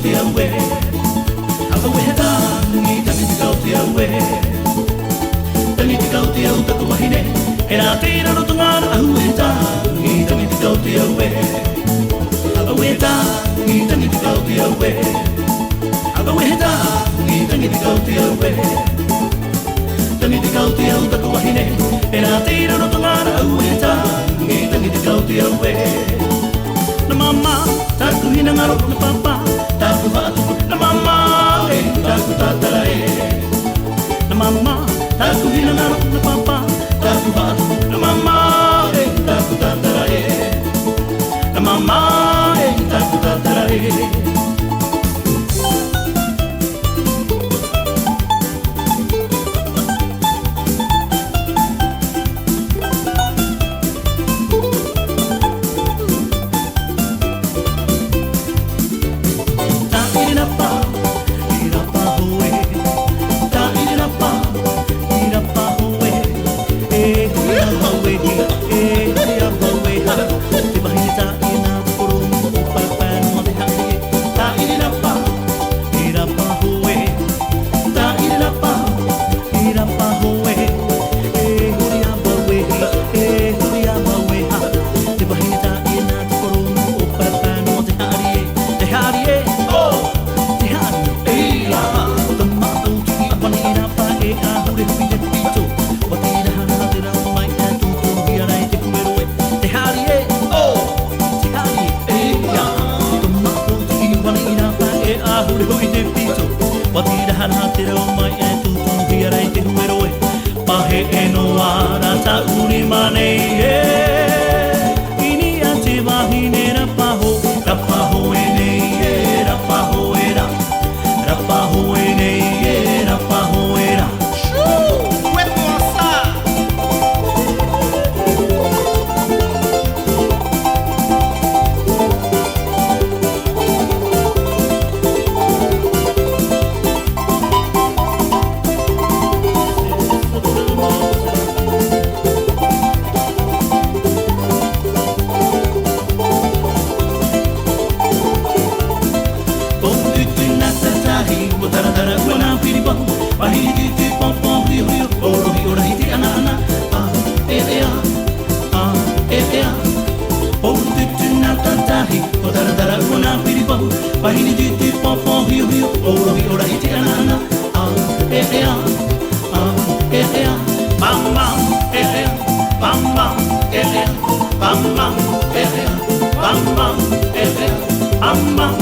te awe Aka weheta Ngi tangi te kau te awe Tangi te kau te au taku wahine E nā tira no tungana ahu weheta Ngi tangi te kau te awe Aka weheta Ngi tangi te kau te awe Aka weheta Ngi tangi te kau te awe Tangi te kau te au taku wahine E nā tira no tungana ahu weheta Ngi tangi te kau te awe Na mama, taku hina ngaro na papa Taku whaatuku na mama Taku tatara Na mama, taku hina ngaro na papa Taku whaatuku na mama Taku tatara Na mama, taku tatara Vahine di ti pom rio rio oro hi ora iti ana bam bam bam bam bam bam bam bam bam